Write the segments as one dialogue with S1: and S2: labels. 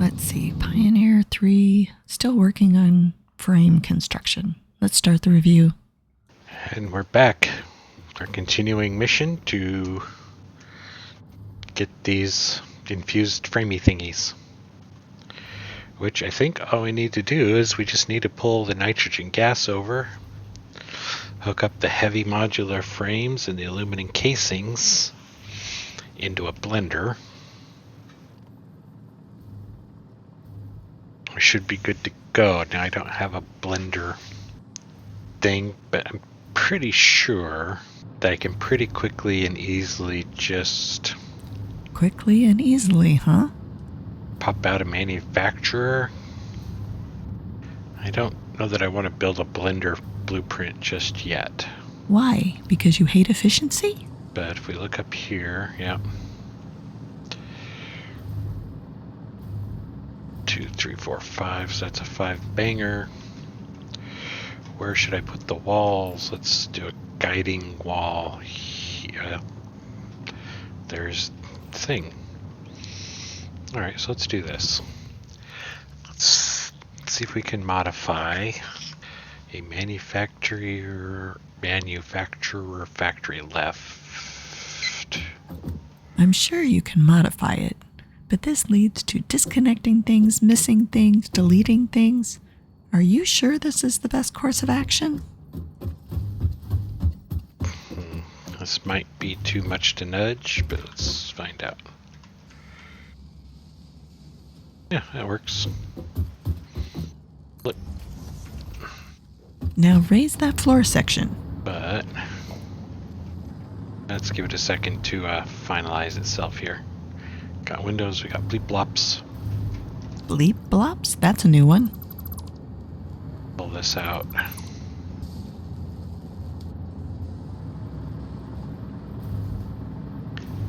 S1: Let's see, Pioneer 3, still working on frame construction. Let's start the review.
S2: And we're back. Our continuing mission to get these infused framey thingies. Which I think all we need to do is we just need to pull the nitrogen gas over, hook up the heavy modular frames and the aluminum casings into a blender. We should be good to go. Now I don't have a blender thing, but I'm pretty sure that I can pretty quickly and easily just...
S1: Quickly and easily, huh?
S2: Pop out a manufacturer. I don't know that I want to build a blender blueprint just yet.
S1: Why? Because you hate efficiency?
S2: But if we look up here, yeah. 2, 3, 4, 5, so that's a 5 banger. Where should I put the walls? Let's do a guiding wall here. There's the thing. Alright, so let's do this. Let's see if we can modify a manufacturer factory left.
S1: I'm sure you can modify it, but this leads to disconnecting things, missing things, deleting things. Are you sure this is the best course of action?
S2: This might be too much to nudge, but let's find out. Yeah, that works. Look.
S1: Now raise that floor section.
S2: But let's give it a second to finalize itself here. Got windows, we got bleep blops.
S1: Bleep blops? That's a new one.
S2: Pull this out.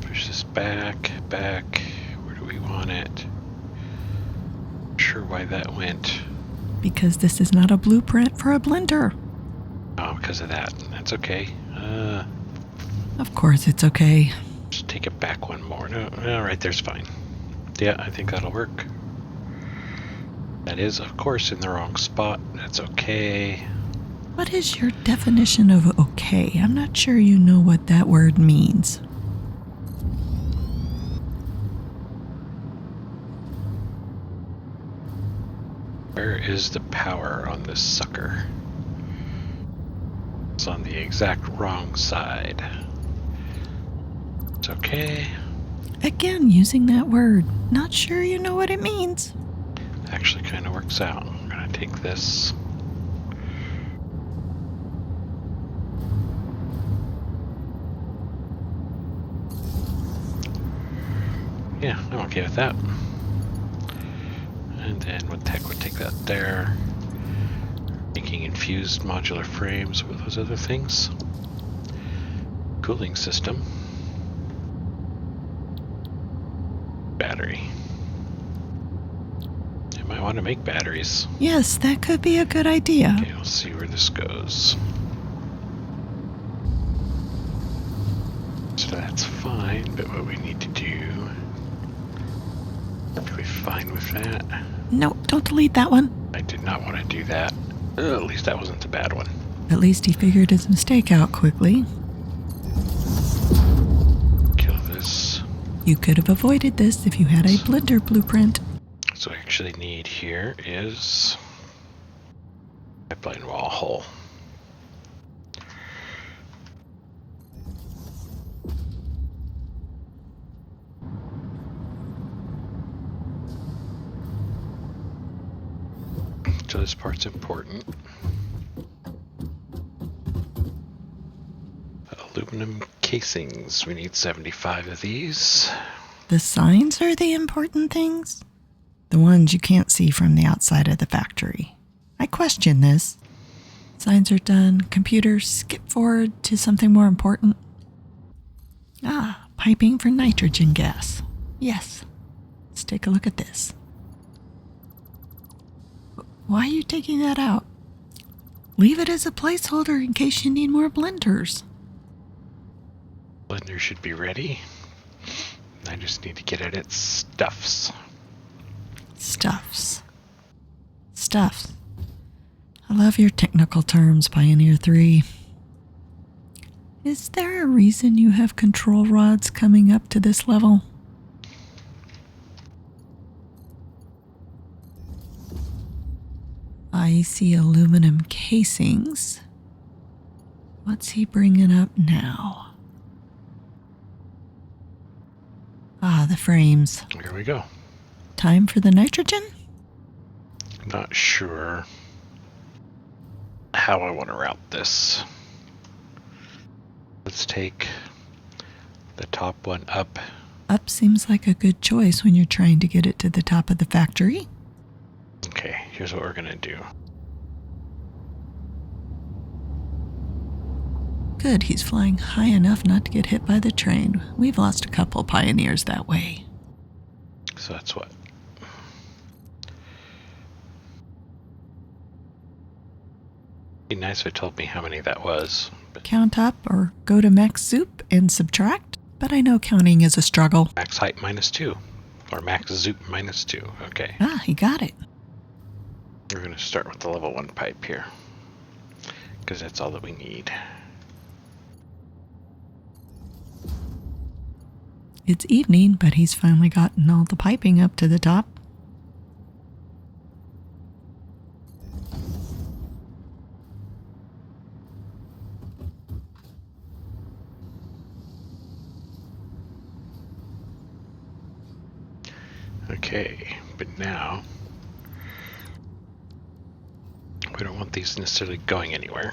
S2: Push this back. Where do we want it? Not sure why that went.
S1: Because this is not a blueprint for a blender.
S2: Oh, because of that. That's okay.
S1: Of course it's okay.
S2: Just take it back one more. No, right there's fine. Yeah, I think that'll work. That is, of course, in the wrong spot. That's okay.
S1: What is your definition of okay? I'm not sure you know what that word means.
S2: Where is the power on this sucker? It's on the exact wrong side. It's okay.
S1: Again, using that word. Not sure you know what it means.
S2: Actually kind of works out. I'm gonna take this. Yeah, I'm okay with that. And then what the heck would take that there. Making infused modular frames with those other things. Cooling system. Battery. I might want to make batteries.
S1: Yes, that could be a good idea.
S2: Okay, we'll see where this goes. So that's fine, but what we need to do... Are we fine with that?
S1: No, don't delete that one.
S2: I did not want to do that. At least that wasn't a bad one.
S1: At least he figured his mistake out quickly.
S2: Kill this.
S1: You could have avoided this if you had a blender blueprint.
S2: So what I actually need here is pipeline wall hole. So this part's important. Aluminum casings. We need 75 of these.
S1: The signs are the important things. The ones you can't see from the outside of the factory. I question this. Signs are done. Computer, skip forward to something more important. Ah, piping for nitrogen gas. Yes. Let's take a look at this. Why are you taking that out? Leave it as a placeholder in case you need more blenders.
S2: Blender should be ready. I just need to get at its stuffs.
S1: stuff. I love your technical terms, Pioneer 3. Is there a reason you have control rods coming up to this level? I see aluminum casings. What's he bringing up now? Ah, the frames.
S2: Here we go.
S1: Time for the nitrogen?
S2: Not sure how I want to route this. Let's take the top one up.
S1: Up seems like a good choice when you're trying to get it to the top of the factory.
S2: Okay, here's what we're going to do.
S1: Good, he's flying high enough not to get hit by the train. We've lost a couple pioneers that way.
S2: So that's what? Be nice if it told me how many that was. But
S1: Count up or go to max soup and subtract, but I know counting is a struggle.
S2: max height -2, or max zoop -2. Okay,
S1: Ah, he got it.
S2: we're going to start with the level 1 pipe here, because that's all that we need.
S1: It's evening, but he's finally gotten all the piping up to the top.
S2: Okay, but now we don't want these necessarily going anywhere.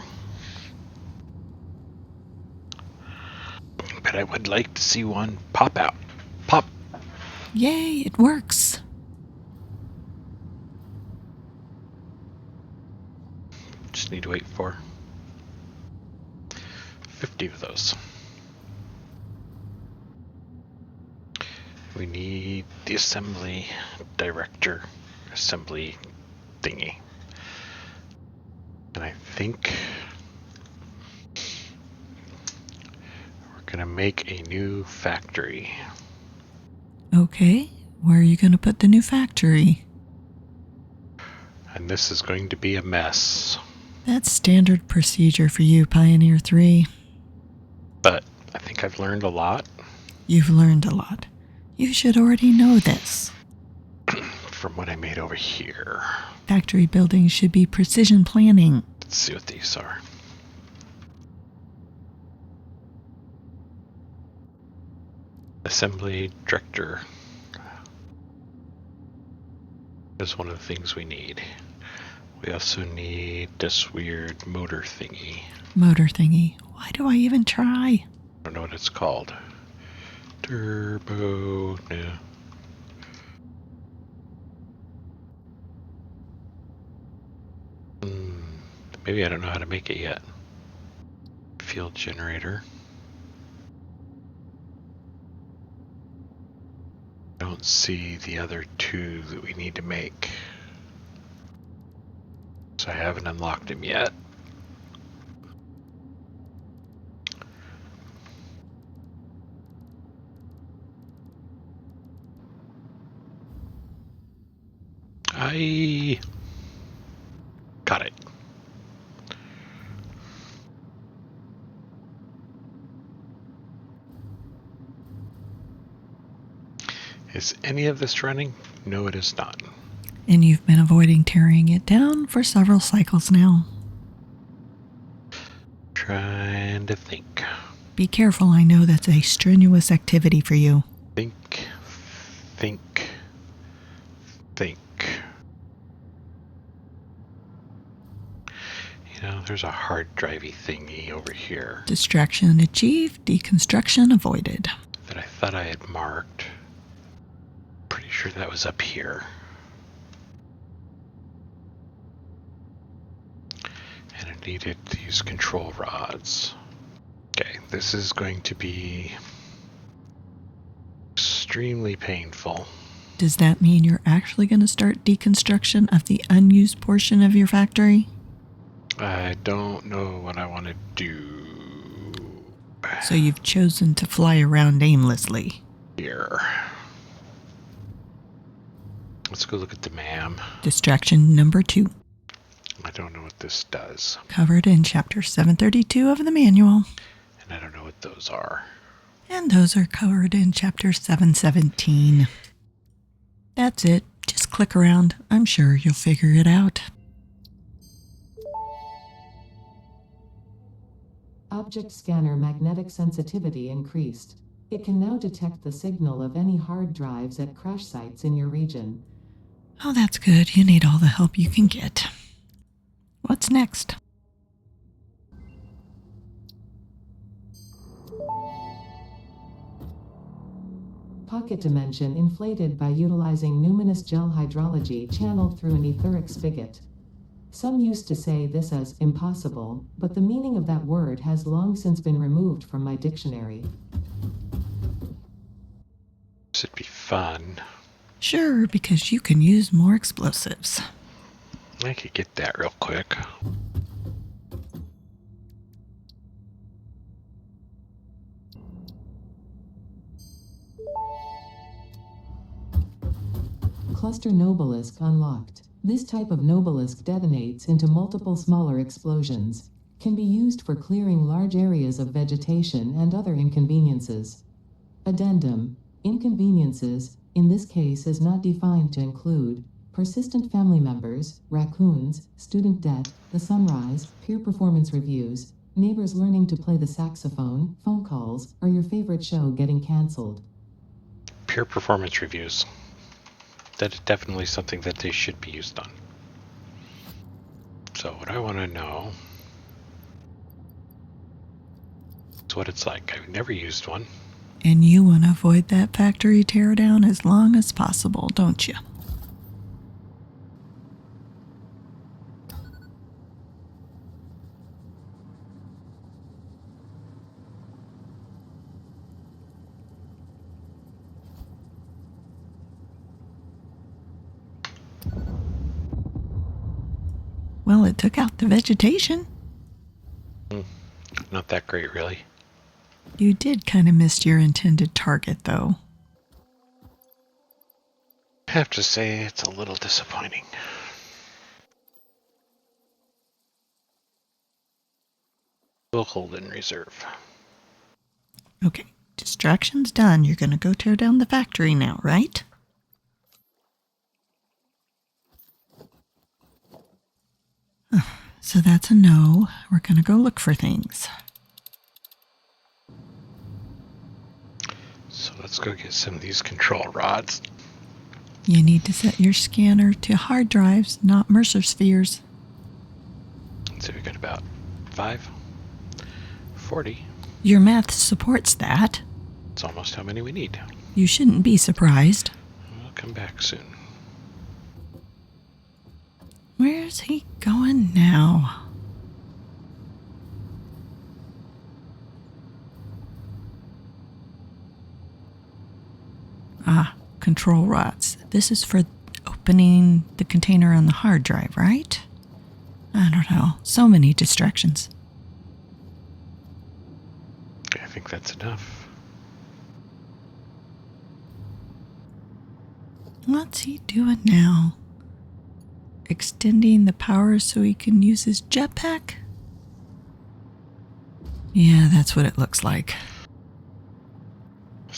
S2: But I would like to see one pop out. Pop!
S1: Yay, it works.
S2: Just need to wait for 50 of those. We need the assembly director assembly thingy. And I think we're gonna make a new factory.
S1: Okay, where are you going to put the new factory?
S2: And this is going to be a mess.
S1: That's standard procedure for you, Pioneer 3.
S2: But I think I've learned a lot
S1: You've learned a lot. You should already know this.
S2: from what I made over here.
S1: Factory buildings should be precision planning.
S2: Let's see what these are. Assembly director is one of the things we need. We also need this weird motor thingy.
S1: Motor thingy. Why do I even try?
S2: I don't know what it's called. Turbo, yeah. Maybe I don't know how to make it yet. Field generator. I don't see the other two that we need to make. So I haven't unlocked them yet. I got it. Is any of this running? No, it is not.
S1: And you've been avoiding tearing it down for several cycles now.
S2: Trying to think.
S1: Be careful, I know that's a strenuous activity for you.
S2: Think. You know, there's a hard drivey thingy over here
S1: Distraction achieved, deconstruction avoided.
S2: that I thought I had marked. Pretty sure that was up here. And it needed these control rods. Okay, this is going to be extremely painful.
S1: Does that mean you're actually going to start deconstruction of the unused portion of your factory?
S2: I don't know what I want to do
S1: So you've chosen to fly around aimlessly.
S2: here. Let's go look at the MAM.
S1: Distraction number 2.
S2: I don't know what this does.
S1: Covered in chapter 732 of the manual.
S2: And I don't know what those are.
S1: And those are covered in chapter 717. That's it. Just click around. I'm sure you'll figure it out.
S3: Object scanner magnetic sensitivity increased. It can now detect the signal of any hard drives at crash sites in your region.
S1: Oh, that's good. You need all the help you can get. What's next?
S3: Pocket dimension inflated by utilizing numinous gel hydrology channeled through an etheric spigot. Some used to say this as impossible, but the meaning of that word has long since been removed from my dictionary.
S2: Should be fun.
S1: Sure, because you can use more explosives.
S2: I could get that real quick.
S3: Cluster Nobelisk unlocked. This type of Nobelisk detonates into multiple smaller explosions. Can be used for clearing large areas of vegetation and other inconveniences. Addendum. Inconveniences, in this case, is not defined to include persistent family members, raccoons, student debt, the sunrise, peer performance reviews, neighbors learning to play the saxophone, phone calls, or your favorite show getting canceled.
S2: Peer performance reviews. That is definitely something that they should be used on. So what I want to know is what it's like. I've never used one.
S1: And you want to avoid that factory teardown as long as possible, don't you? Well, it took out the vegetation.
S2: Not that great, really.
S1: You did kind of miss your intended target, though.
S2: I have to say it's a little disappointing. We'll hold in reserve.
S1: Okay, distraction's done. You're going to go tear down the factory now, right? So that's a no. We're going to go look for things.
S2: So let's go get some of these control rods.
S1: You need to set your scanner to hard drives, not Mercer spheres.
S2: So we got about 40.
S1: Your math supports that.
S2: It's almost how many we need.
S1: You shouldn't be surprised.
S2: We'll come back soon.
S1: Where's he going now? Ah, control rods. This is for opening the container on the hard drive, right? I don't know. So many distractions.
S2: I think that's enough.
S1: What's he doing now? Extending the power so he can use his jetpack? Yeah, that's what it looks like.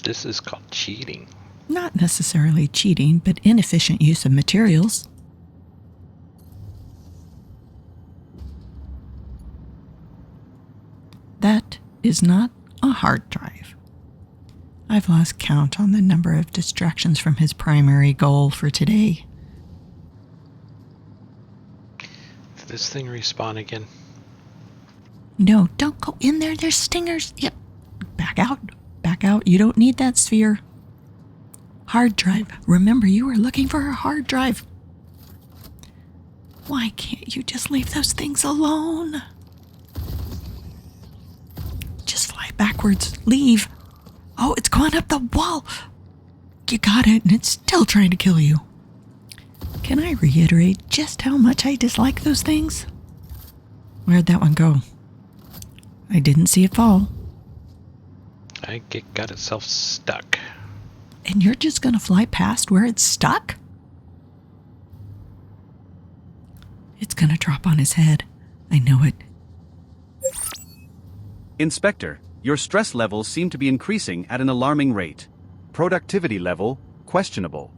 S2: This is called cheating.
S1: Not necessarily cheating, but inefficient use of materials. That is not a hard drive. I've lost count on the number of distractions from his primary goal for today.
S2: Did this thing respawn again?
S1: No, don't go in there. There's stingers. Yep. Back out. Back out. You don't need that sphere. Hard drive. Remember, you were looking for a hard drive. Why can't you just leave those things alone? Just fly backwards. Leave. Oh, it's going up the wall. You got it, and it's still trying to kill you. Can I reiterate just how much I dislike those things? Where'd that one go? I didn't see it fall.
S2: Got itself stuck.
S1: And you're just gonna fly past where it's stuck? It's gonna drop on his head. I know it.
S4: Inspector, your stress levels seem to be increasing at an alarming rate. Productivity level, questionable.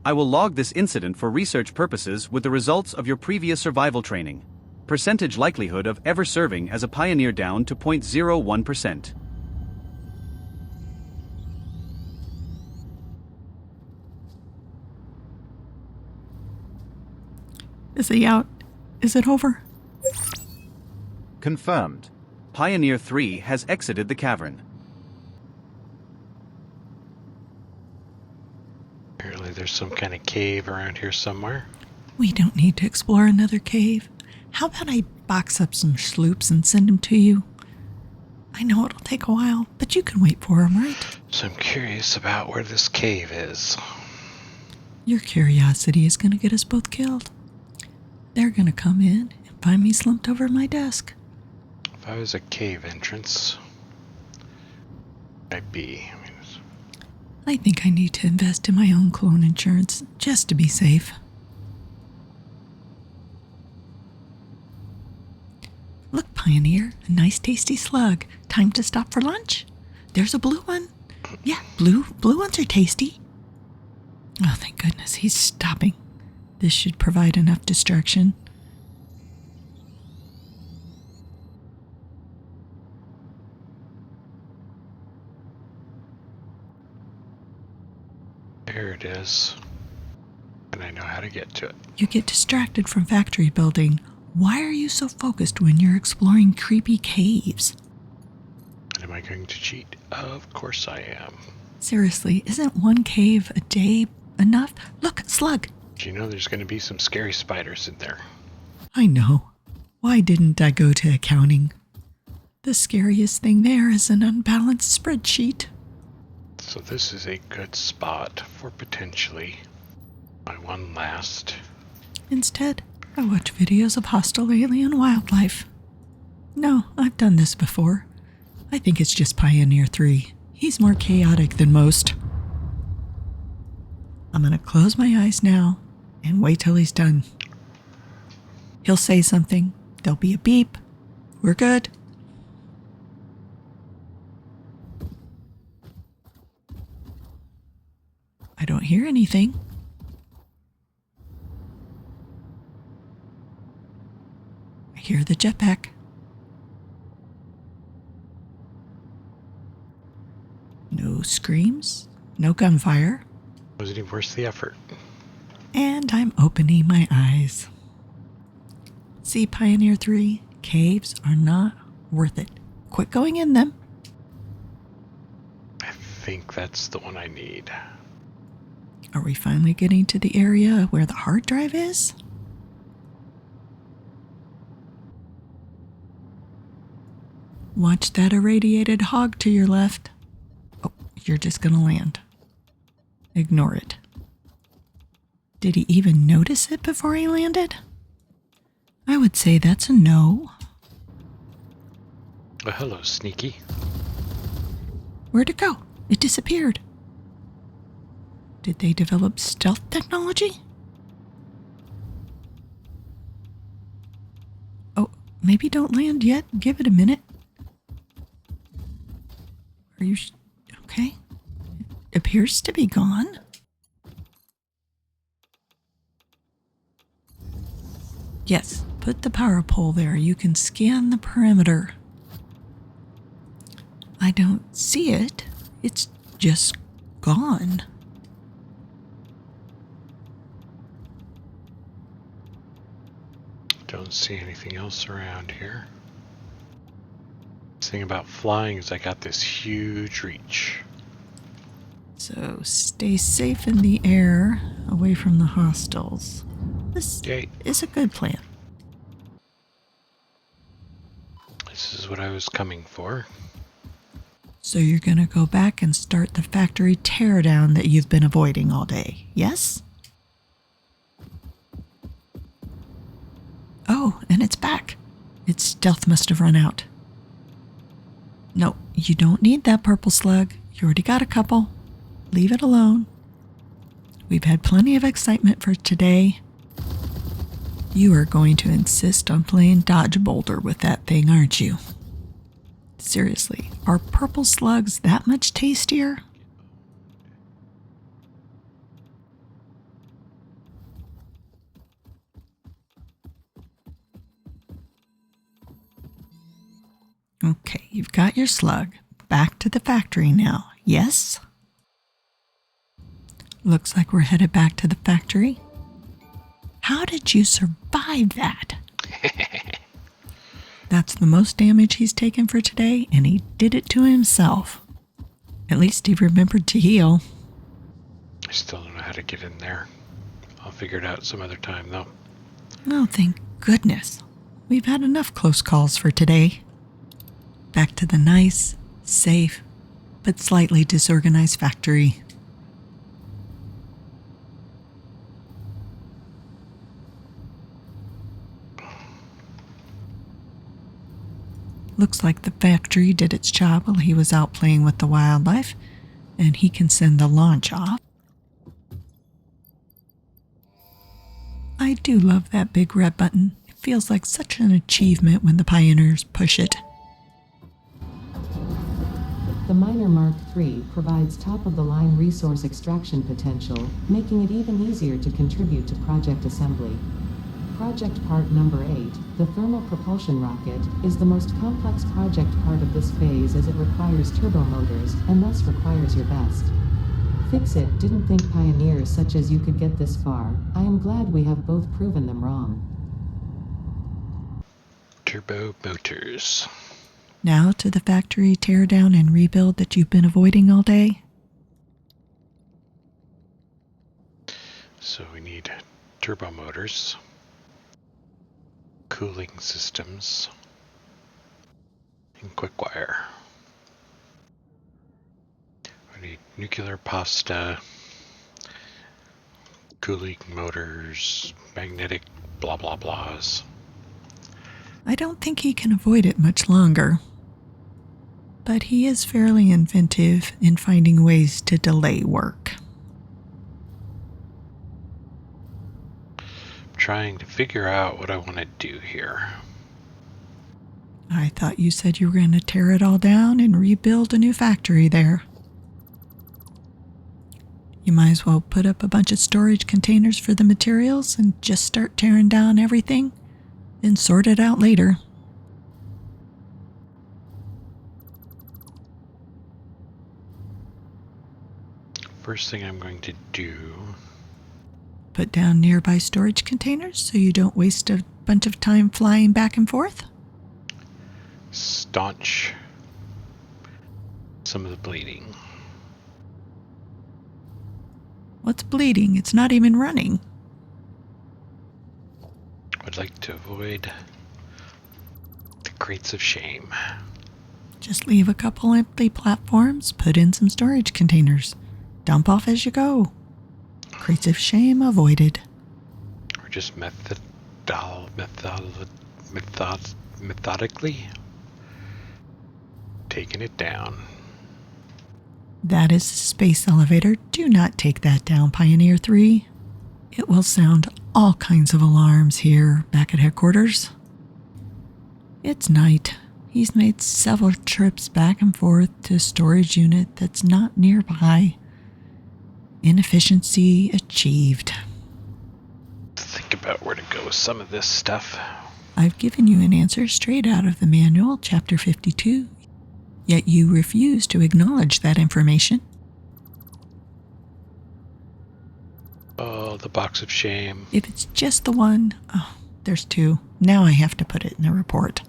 S4: I will log this incident for research purposes with the results of your previous survival training. Percentage likelihood of ever serving as a pioneer down to 0.01%.
S1: Is he out? Is it over?
S4: Confirmed. Pioneer 3 has exited the cavern.
S2: Apparently there's some kind of cave around here somewhere.
S1: We don't need to explore another cave. How about I box up some sloops and send them to you? I know it'll take a while, but you can wait for them, right?
S2: So I'm curious about where this cave is.
S1: Your curiosity is going to get us both killed. They're going to come in and find me slumped over my desk.
S2: If I was a cave entrance, I'd be.
S1: I think I need to invest in my own clone insurance, just to be safe. Look, Pioneer, a nice tasty slug. Time to stop for lunch? There's a blue one. Yeah, blue ones are tasty. Oh, thank goodness, he's stopping. This should provide enough distraction.
S2: There it is. And I know how to get to it.
S1: You get distracted from factory building. Why are you so focused when you're exploring creepy caves?
S2: Am I going to cheat? Of course I am.
S1: Seriously, isn't one cave a day enough? Look, slug.
S2: Do you know there's going to be some scary spiders in there?
S1: I know. Why didn't I go to accounting? The scariest thing there is an unbalanced spreadsheet.
S2: So this is a good spot for potentially my one last.
S1: Instead, I watch videos of hostile alien wildlife. No, I've done this before. I think it's just Pioneer 3. He's more chaotic than most. I'm gonna close my eyes now and wait till he's done. He'll say something. There'll be a beep. We're good. I don't hear anything. I hear the jetpack. No screams, no gunfire.
S2: Was it even worth the effort?
S1: And I'm opening my eyes. See, Pioneer 3, caves are not worth it. Quit going in them.
S2: I think that's the one I need.
S1: Are we finally getting to the area where the hard drive is? Watch that irradiated hog to your left. Oh, you're just gonna land. Ignore it. Did he even notice it before he landed? I would say that's a no.
S2: Oh, hello, sneaky.
S1: Where'd it go? It disappeared. Did they develop stealth technology? Oh, maybe don't land yet. Give it a minute. Are you okay? It appears to be gone. Yes, put the power pole there. You can scan the perimeter. I don't see it. It's just gone.
S2: Don't see anything else around here. The thing about flying is I got this huge reach.
S1: So stay safe in the air, away from the hostiles. This is a good plan.
S2: This is what I was coming for.
S1: So you're gonna go back and start the factory teardown that you've been avoiding all day, yes? Oh, and it's back. Its stealth must have run out. No, you don't need that purple slug. You already got a couple. Leave it alone. We've had plenty of excitement for today. You are going to insist on playing dodge boulder with that thing, aren't you? Seriously, are purple slugs that much tastier? Okay, you've got your slug. Back to the factory now, yes? Looks like we're headed back to the factory. How did you survive that? That's the most damage he's taken for today, and he did it to himself. At least he remembered to heal.
S2: I still don't know how to get in there. I'll figure it out some other time, though.
S1: Oh, thank goodness. We've had enough close calls for today. Back to the nice, safe, but slightly disorganized factory. Looks like the factory did its job while he was out playing with the wildlife, and he can send the launch off. I do love that big red button. It feels like such an achievement when the pioneers push it.
S3: The Miner Mark III provides top-of-the-line resource extraction potential, making it even easier to contribute to project assembly. Project part number 8, the thermal propulsion rocket, is the most complex project part of this phase as it requires turbo motors and thus requires your best. Fix-It didn't think pioneers such as you could get this far. I am glad we have both proven them wrong.
S2: Turbo motors.
S1: Now to the factory teardown and rebuild that you've been avoiding all day.
S2: So we need turbo motors, cooling systems, and quick wire. We need nuclear pasta, cooling motors, magnetic blah blah blahs.
S1: I don't think he can avoid it much longer. But he is fairly inventive in finding ways to delay work.
S2: I'm trying to figure out what I want to do here.
S1: I thought you said you were going to tear it all down and rebuild a new factory there. You might as well put up a bunch of storage containers for the materials and just start tearing down everything, then sort it out later.
S2: First thing I'm going to do,
S1: Put down nearby storage containers so you don't waste a bunch of time flying back and forth.
S2: staunch some of the bleeding.
S1: What's bleeding? It's not even running.
S2: I'd like to avoid the crates of shame.
S1: Just leave a couple empty platforms, put in some storage containers. Dump off as you go. Crates of shame avoided.
S2: Or just methodically taking it down.
S1: That is the space elevator. Do not take that down, Pioneer 3. It will sound all kinds of alarms here back at headquarters. It's night. He's made several trips back and forth to a storage unit that's not nearby. Inefficiency achieved.
S2: Think about where to go with some of this stuff.
S1: I've given you an answer straight out of the manual, Chapter 52, yet you refuse to acknowledge that information.
S2: Oh, the box of shame.
S1: If it's just the one, oh, there's two. Now I have to put it in the report.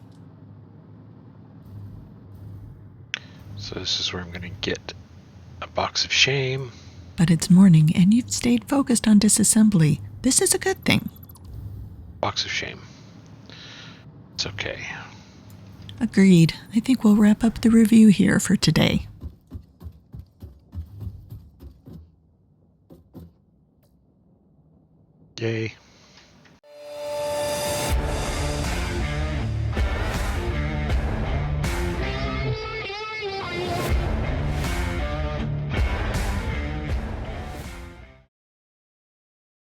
S2: So this is where I'm going to get a box of shame.
S1: But it's morning and you've stayed focused on disassembly. This is a good thing.
S2: Box of shame. It's okay.
S1: Agreed. I think we'll wrap up the review here for today.
S2: Yay.